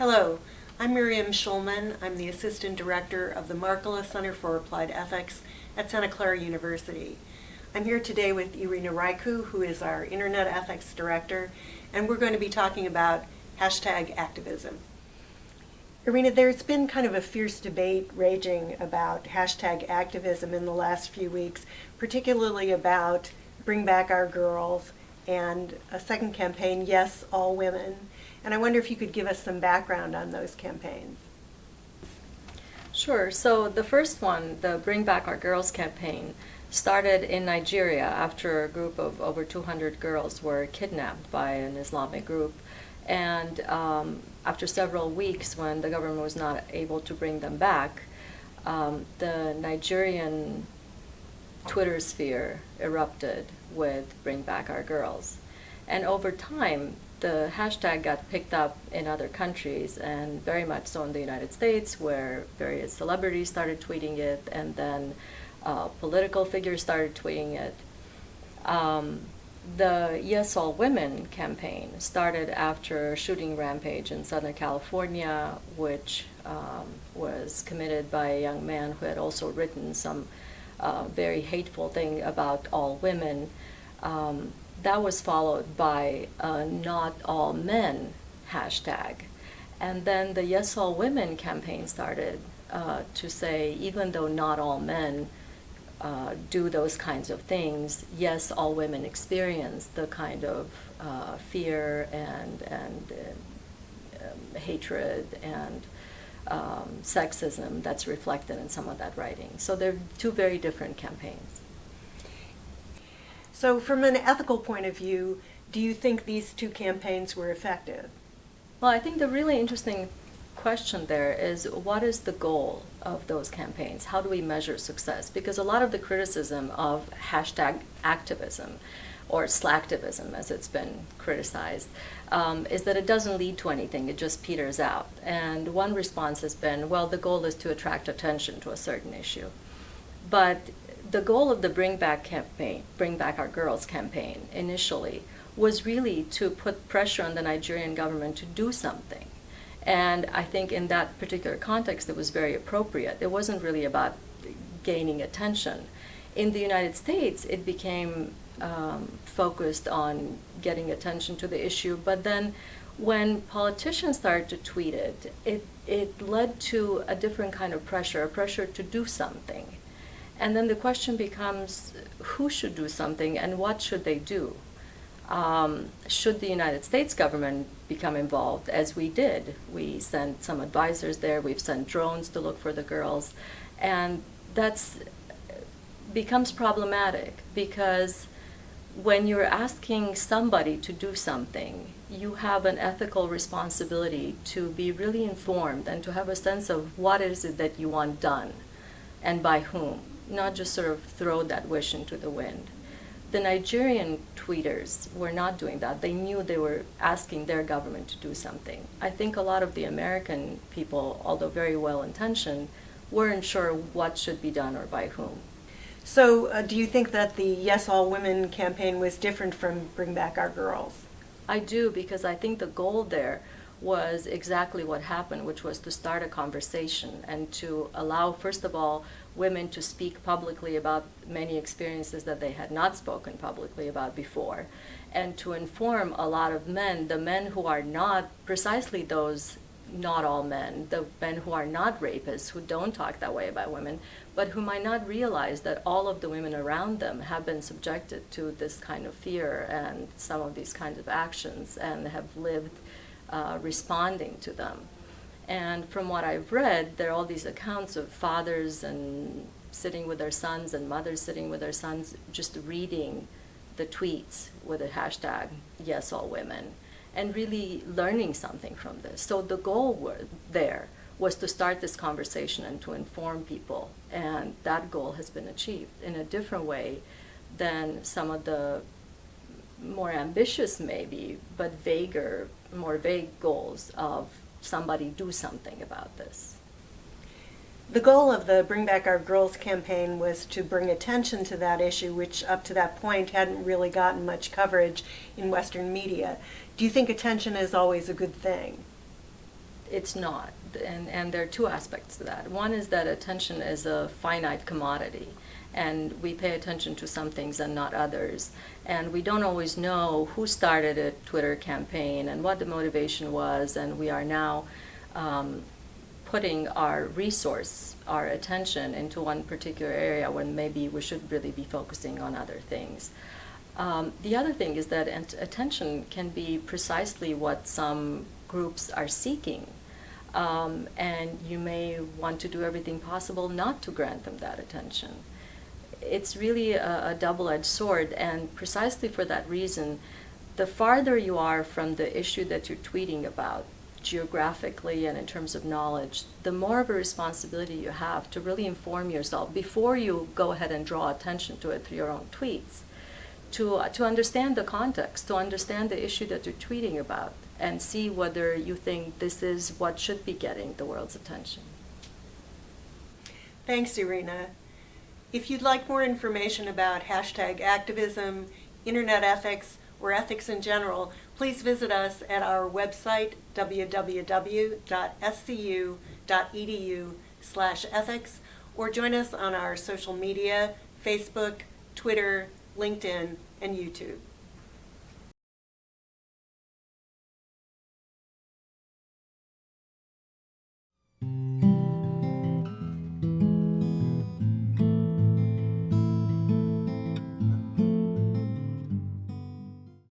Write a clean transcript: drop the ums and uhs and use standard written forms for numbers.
Hello, I'm Miriam Schulman. I'm the Assistant Director of the Markkula Center for Applied Ethics at Santa Clara University. I'm here today with Irina Raiku, who is our Internet Ethics Director, and we're going to be talking about #activism. Irina, there's been kind of a fierce debate raging about #activism in the last few weeks, particularly about Bring Back Our Girls and a second campaign, Yes, All Women. And I wonder if you could give us some background on those campaigns. Sure. So the first one, the Bring Back Our Girls campaign, started in Nigeria after a group of over 200 girls were kidnapped by an Islamic group. And after several weeks, when the government was not able to bring them back, the Nigerian Twitter sphere erupted with Bring Back Our Girls. And over time, the hashtag got picked up in other countries, and very much so in the United States, where various celebrities started tweeting it, and then political figures started tweeting it. The Yes All Women campaign started after a shooting rampage in Southern California, which was committed by a young man who had also written some very hateful thing about all women. That was followed by a Not All Men hashtag. And then the Yes All Women campaign started to say, even though not all men do those kinds of things, yes, all women experience the kind of fear and hatred and sexism that's reflected in some of that writing. So they're two very different campaigns. So from an ethical point of view, do you think these two campaigns were effective? Well, I think the really interesting question there is, what is the goal of those campaigns? How do we measure success? Because a lot of the criticism of #activism, or slacktivism as it's been criticized, is that it doesn't lead to anything, it just peters out. And one response has been, well, the goal is to attract attention to a certain issue. But the goal of the Bring Back Our Girls campaign initially was really to put pressure on the Nigerian government to do something. And I think in that particular context it was very appropriate. It wasn't really about gaining attention. In the United States it became focused on getting attention to the issue, but then when politicians started to tweet it led to a different kind of pressure, a pressure to do something. And then the question becomes, who should do something and what should they do? Should the United States government become involved, as we did? We sent some advisors there, we've sent drones to look for the girls, and that's becomes problematic because when you're asking somebody to do something, you have an ethical responsibility to be really informed and to have a sense of what is it that you want done and by whom, not just sort of throw that wish into the wind. The Nigerian tweeters were not doing that. They knew they were asking their government to do something. I think a lot of the American people, although very well-intentioned, weren't sure what should be done or by whom. So do you think that the Yes All Women campaign was different from Bring Back Our Girls? I do, because I think the goal there was exactly what happened, which was to start a conversation and to allow, first of all, women to speak publicly about many experiences that they had not spoken publicly about before, and to inform a lot of men, the men who are not precisely those, not all men, the men who are not rapists, who don't talk that way about women, but who might not realize that all of the women around them have been subjected to this kind of fear and some of these kinds of actions and have lived responding to them. And from what I've read, there are all these accounts of fathers and sitting with their sons and mothers sitting with their sons, just reading the tweets with the hashtag Yes All Women, and really learning something from this. So the goal there was to start this conversation and to inform people, and that goal has been achieved in a different way than some of the more ambitious maybe, but more vague goals of somebody do something about this. The goal of the Bring Back Our Girls campaign was to bring attention to that issue, which up to that point hadn't really gotten much coverage in Western media. Do you think attention is always a good thing? it's not. And there are two aspects to that. One is that attention is a finite commodity, and we pay attention to some things and not others. And we don't always know who started a Twitter campaign and what the motivation was, and we are now putting our resource, our attention into one particular area when maybe we should really be focusing on other things. The other thing is that attention can be precisely what some groups are seeking. And you may want to do everything possible not to grant them that attention. It's really a double-edged sword, and precisely for that reason, the farther you are from the issue that you're tweeting about, geographically and in terms of knowledge, the more of a responsibility you have to really inform yourself before you go ahead and draw attention to it through your own tweets, to understand the context, to understand the issue that you're tweeting about, and see whether you think this is what should be getting the world's attention. Thanks, Irina. If you'd like more information about hashtag activism, internet ethics, or ethics in general, please visit us at our website, www.scu.edu/ethics, or join us on our social media, Facebook, Twitter, LinkedIn, and YouTube.